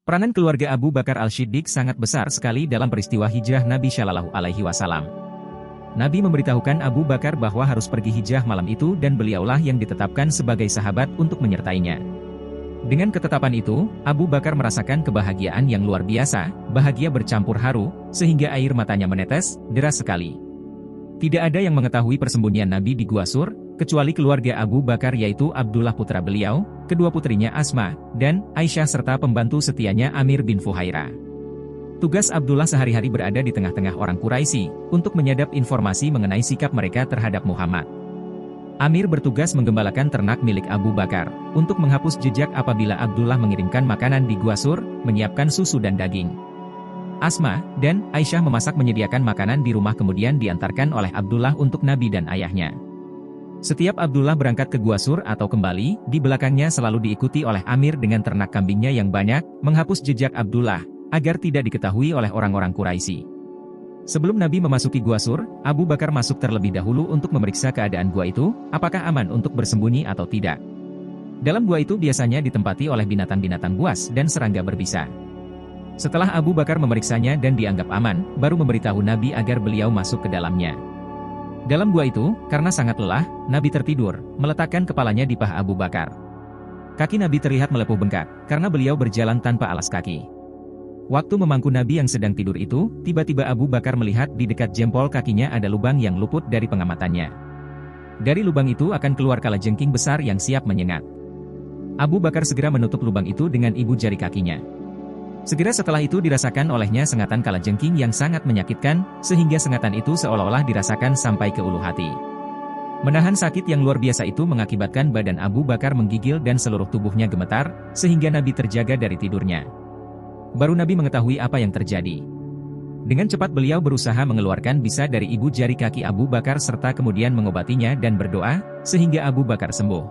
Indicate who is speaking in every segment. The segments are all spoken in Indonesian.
Speaker 1: Peranan keluarga Abu Bakar Al-Shiddiq sangat besar sekali dalam peristiwa hijrah Nabi Shallallahu Alaihi Wasallam. Nabi memberitahukan Abu Bakar bahwa harus pergi hijrah malam itu dan beliaulah yang ditetapkan sebagai sahabat untuk menyertainya. Dengan ketetapan itu, Abu Bakar merasakan kebahagiaan yang luar biasa, bahagia bercampur haru, sehingga air matanya menetes, deras sekali. Tidak ada yang mengetahui persembunyian Nabi di Gua Sur, kecuali keluarga Abu Bakar yaitu Abdullah putra beliau, kedua putrinya Asma, dan Aisyah serta pembantu setianya Amir bin Fuhairah. Tugas Abdullah sehari-hari berada di tengah-tengah orang Quraisy, untuk menyadap informasi mengenai sikap mereka terhadap Muhammad. Amir bertugas menggembalakan ternak milik Abu Bakar, untuk menghapus jejak apabila Abdullah mengirimkan makanan di Gua Sur, menyiapkan susu dan daging. Asma dan Aisyah memasak menyediakan makanan di rumah kemudian diantarkan oleh Abdullah untuk Nabi dan ayahnya. Setiap Abdullah berangkat ke Gua Sur atau kembali, di belakangnya selalu diikuti oleh Amir dengan ternak kambingnya yang banyak, menghapus jejak Abdullah, agar tidak diketahui oleh orang-orang Quraisy. Sebelum Nabi memasuki Gua Sur, Abu Bakar masuk terlebih dahulu untuk memeriksa keadaan gua itu, apakah aman untuk bersembunyi atau tidak. Dalam gua itu biasanya ditempati oleh binatang-binatang buas dan serangga berbisa. Setelah Abu Bakar memeriksanya dan dianggap aman, baru memberitahu Nabi agar beliau masuk ke dalamnya. Dalam gua itu, karena sangat lelah, Nabi tertidur, meletakkan kepalanya di paha Abu Bakar. Kaki Nabi terlihat melepuh bengkak, karena beliau berjalan tanpa alas kaki. Waktu memangku Nabi yang sedang tidur itu, tiba-tiba Abu Bakar melihat di dekat jempol kakinya ada lubang yang luput dari pengamatannya. Dari lubang itu akan keluar kalajengking besar yang siap menyengat. Abu Bakar segera menutup lubang itu dengan ibu jari kakinya. Segera setelah itu dirasakan olehnya sengatan kalajengking yang sangat menyakitkan, sehingga sengatan itu seolah-olah dirasakan sampai ke ulu hati. Menahan sakit yang luar biasa itu mengakibatkan badan Abu Bakar menggigil dan seluruh tubuhnya gemetar, sehingga Nabi terjaga dari tidurnya. Baru Nabi mengetahui apa yang terjadi. Dengan cepat beliau berusaha mengeluarkan bisa dari ibu jari kaki Abu Bakar serta kemudian mengobatinya dan berdoa, sehingga Abu Bakar sembuh.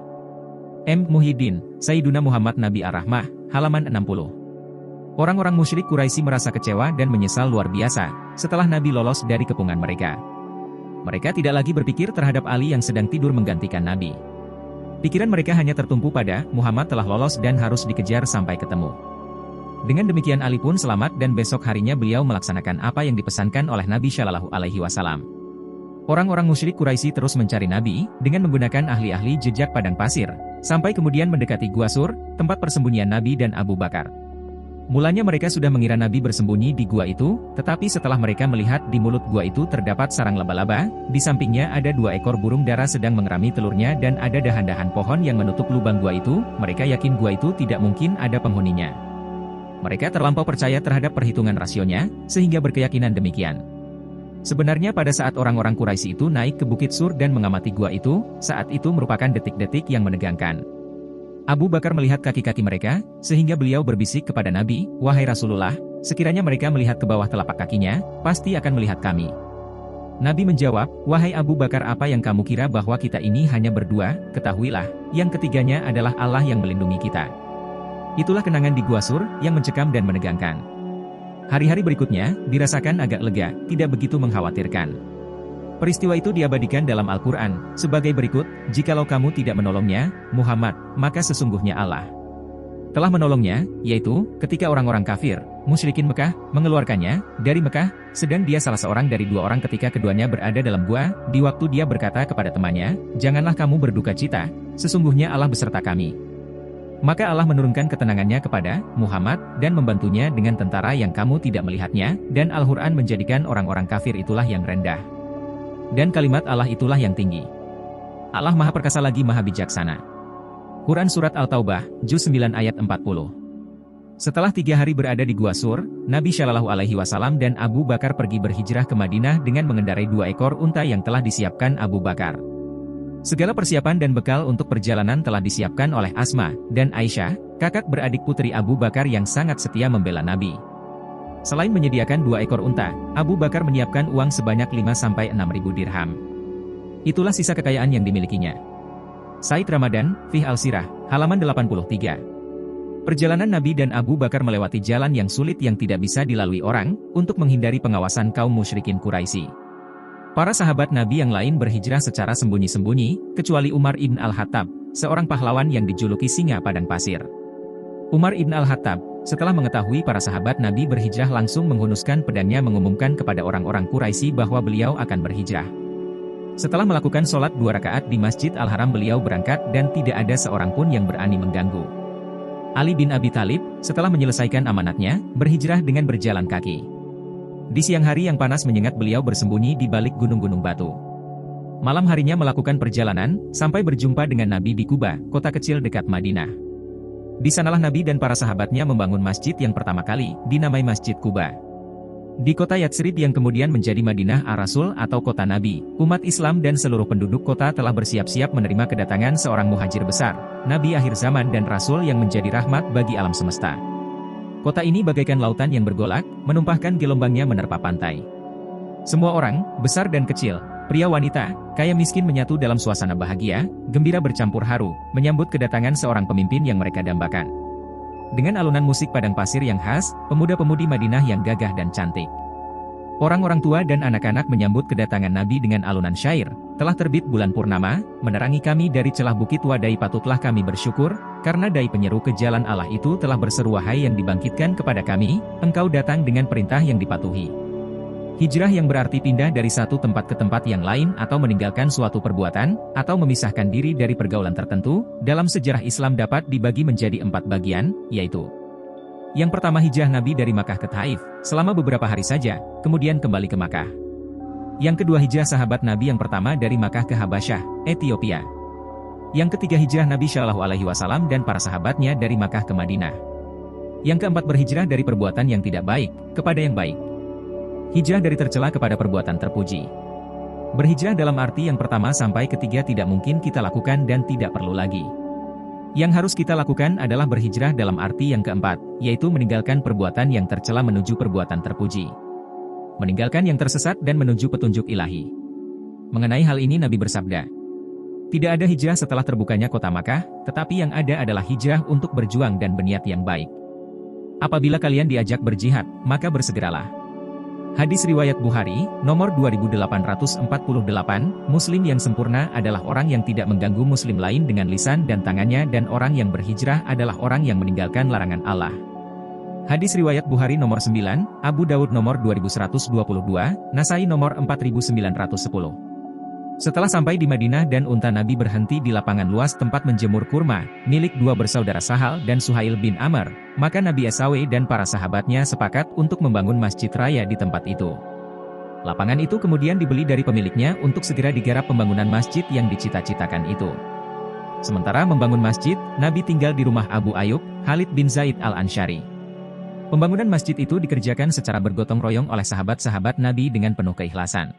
Speaker 1: M. Muhyiddin, Sayyiduna Muhammad Nabi Ar-Rahmah, halaman 60. Orang-orang musyrik Quraisy merasa kecewa dan menyesal luar biasa, setelah Nabi lolos dari kepungan mereka. Mereka tidak lagi berpikir terhadap Ali yang sedang tidur menggantikan Nabi. Pikiran mereka hanya tertumpu pada, Muhammad telah lolos dan harus dikejar sampai ketemu. Dengan demikian Ali pun selamat dan besok harinya beliau melaksanakan apa yang dipesankan oleh Nabi Shallallahu Alaihi Wasallam. Orang-orang musyrik Quraisy terus mencari Nabi, dengan menggunakan ahli-ahli jejak padang pasir, sampai kemudian mendekati Gua Sur, tempat persembunyian Nabi dan Abu Bakar. Mulanya mereka sudah mengira Nabi bersembunyi di gua itu, tetapi setelah mereka melihat di mulut gua itu terdapat sarang laba-laba, di sampingnya ada 2 ekor burung dara sedang mengerami telurnya dan ada dahan-dahan pohon yang menutup lubang gua itu, mereka yakin gua itu tidak mungkin ada penghuninya. Mereka terlampau percaya terhadap perhitungan rasionya, sehingga berkeyakinan demikian. Sebenarnya pada saat orang-orang Quraisy itu naik ke Bukit Sur dan mengamati gua itu, saat itu merupakan detik-detik yang menegangkan. Abu Bakar melihat kaki-kaki mereka, sehingga beliau berbisik kepada Nabi, "Wahai Rasulullah, sekiranya mereka melihat ke bawah telapak kakinya, pasti akan melihat kami." Nabi menjawab, "Wahai Abu Bakar, apa yang kamu kira bahwa kita ini hanya berdua? Ketahuilah, yang ketiganya adalah Allah yang melindungi kita." Itulah kenangan di Gua Sur, yang mencekam dan menegangkan. Hari-hari berikutnya, dirasakan agak lega, tidak begitu mengkhawatirkan. Peristiwa itu diabadikan dalam Al-Quran, sebagai berikut, "Jikalau kamu tidak menolongnya, Muhammad, maka sesungguhnya Allah telah menolongnya, yaitu, ketika orang-orang kafir, musyrikin Mekah, mengeluarkannya dari Mekah, sedang dia salah seorang dari 2 orang ketika keduanya berada dalam gua, di waktu dia berkata kepada temannya, 'Janganlah kamu berduka cita, sesungguhnya Allah beserta kami.' Maka Allah menurunkan ketenangannya kepada Muhammad, dan membantunya dengan tentara yang kamu tidak melihatnya, dan Al-Quran menjadikan orang-orang kafir itulah yang rendah. Dan kalimat Allah itulah yang tinggi. Allah Maha Perkasa lagi Maha Bijaksana." Quran Surat Al-Taubah, Juz 9 ayat 40. Setelah 3 hari berada di Gua Sur, Nabi Shallallahu Alaihi Wasallam dan Abu Bakar pergi berhijrah ke Madinah dengan mengendarai 2 ekor unta yang telah disiapkan Abu Bakar. Segala persiapan dan bekal untuk perjalanan telah disiapkan oleh Asma dan Aisyah, kakak beradik putri Abu Bakar yang sangat setia membela Nabi. Selain menyediakan 2 ekor unta, Abu Bakar menyiapkan uang sebanyak 5-6 ribu dirham. Itulah sisa kekayaan yang dimilikinya. Said Ramadan, Fih Al-Sirah, halaman 83. Perjalanan Nabi dan Abu Bakar melewati jalan yang sulit yang tidak bisa dilalui orang, untuk menghindari pengawasan kaum musyrikin Quraisy. Para sahabat Nabi yang lain berhijrah secara sembunyi-sembunyi, kecuali Umar ibn Al-Khattab, seorang pahlawan yang dijuluki singa padang pasir. Umar ibn Al-Khattab Setelah mengetahui para sahabat Nabi berhijrah langsung menghunuskan pedangnya mengumumkan kepada orang-orang Quraisy bahwa beliau akan berhijrah. Setelah melakukan sholat 2 rakaat di Masjid Al-Haram beliau berangkat dan tidak ada seorang pun yang berani mengganggu. Ali bin Abi Thalib, setelah menyelesaikan amanatnya, berhijrah dengan berjalan kaki. Di siang hari yang panas menyengat beliau bersembunyi di balik gunung-gunung batu. Malam harinya melakukan perjalanan, sampai berjumpa dengan Nabi di Quba, kota kecil dekat Madinah. Di sanalah Nabi dan para sahabatnya membangun masjid yang pertama kali, dinamai Masjid Quba. Di kota Yatsrib yang kemudian menjadi Madinah Ar-Rasul atau kota Nabi, umat Islam dan seluruh penduduk kota telah bersiap-siap menerima kedatangan seorang muhajir besar, Nabi akhir zaman dan Rasul yang menjadi rahmat bagi alam semesta. Kota ini bagaikan lautan yang bergolak, menumpahkan gelombangnya menerpa pantai. Semua orang, besar dan kecil, pria wanita, kaya miskin menyatu dalam suasana bahagia, gembira bercampur haru, menyambut kedatangan seorang pemimpin yang mereka dambakan. Dengan alunan musik padang pasir yang khas, pemuda-pemudi Madinah yang gagah dan cantik. Orang-orang tua dan anak-anak menyambut kedatangan Nabi dengan alunan syair, telah terbit bulan purnama, menerangi kami dari celah bukit wadai patutlah kami bersyukur, karena dai penyeru ke jalan Allah itu telah berseru wahai yang dibangkitkan kepada kami, engkau datang dengan perintah yang dipatuhi. Hijrah yang berarti pindah dari satu tempat ke tempat yang lain atau meninggalkan suatu perbuatan, atau memisahkan diri dari pergaulan tertentu, dalam sejarah Islam dapat dibagi menjadi 4 bagian, yaitu: yang pertama hijrah Nabi dari Makkah ke Taif, selama beberapa hari saja, kemudian kembali ke Makkah. Yang kedua hijrah sahabat Nabi yang pertama dari Makkah ke Habasyah, Ethiopia. Yang ketiga hijrah Nabi Shallallahu Alaihi Wasallam dan para sahabatnya dari Makkah ke Madinah. Yang keempat berhijrah dari perbuatan yang tidak baik, kepada yang baik. Hijrah dari tercela kepada perbuatan terpuji. Berhijrah dalam arti yang pertama sampai ketiga tidak mungkin kita lakukan dan tidak perlu lagi. Yang harus kita lakukan adalah berhijrah dalam arti yang keempat, yaitu meninggalkan perbuatan yang tercela menuju perbuatan terpuji. Meninggalkan yang tersesat dan menuju petunjuk ilahi. Mengenai hal ini Nabi bersabda, tidak ada hijrah setelah terbukanya kota Makkah, tetapi yang ada adalah hijrah untuk berjuang dan berniat yang baik. Apabila kalian diajak berjihad, maka bersegeralah. Hadis riwayat Bukhari, nomor 2848, Muslim yang sempurna adalah orang yang tidak mengganggu Muslim lain dengan lisan dan tangannya dan orang yang berhijrah adalah orang yang meninggalkan larangan Allah. Hadis riwayat Bukhari nomor 9, Abu Daud nomor 2122, Nasai nomor 4910. Setelah sampai di Madinah dan unta Nabi berhenti di lapangan luas tempat menjemur kurma, milik 2 bersaudara Sahal dan Suhail bin Amr, maka Nabi SAW dan para sahabatnya sepakat untuk membangun masjid raya di tempat itu. Lapangan itu kemudian dibeli dari pemiliknya untuk segera digarap pembangunan masjid yang dicita-citakan itu. Sementara membangun masjid, Nabi tinggal di rumah Abu Ayyub, Khalid bin Zaid al-Ansyari. Pembangunan masjid itu dikerjakan secara bergotong royong oleh sahabat-sahabat Nabi dengan penuh keikhlasan.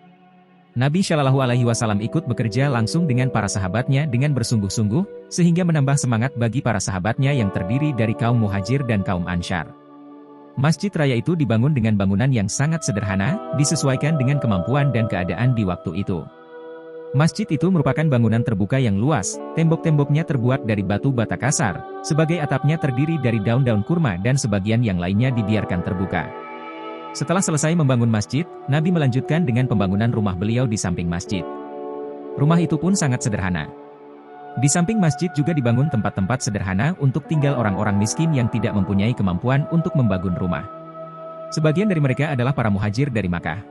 Speaker 1: Nabi Shallallahu Alaihi Wasallam ikut bekerja langsung dengan para sahabatnya dengan bersungguh-sungguh, sehingga menambah semangat bagi para sahabatnya yang terdiri dari kaum Muhajir dan kaum Ansyar. Masjid raya itu dibangun dengan bangunan yang sangat sederhana, disesuaikan dengan kemampuan dan keadaan di waktu itu. Masjid itu merupakan bangunan terbuka yang luas, tembok-temboknya terbuat dari batu bata kasar, sebagai atapnya terdiri dari daun-daun kurma dan sebagian yang lainnya dibiarkan terbuka. Setelah selesai membangun masjid, Nabi melanjutkan dengan pembangunan rumah beliau di samping masjid. Rumah itu pun sangat sederhana. Di samping masjid juga dibangun tempat-tempat sederhana untuk tinggal orang-orang miskin yang tidak mempunyai kemampuan untuk membangun rumah. Sebagian dari mereka adalah para muhajir dari Makkah.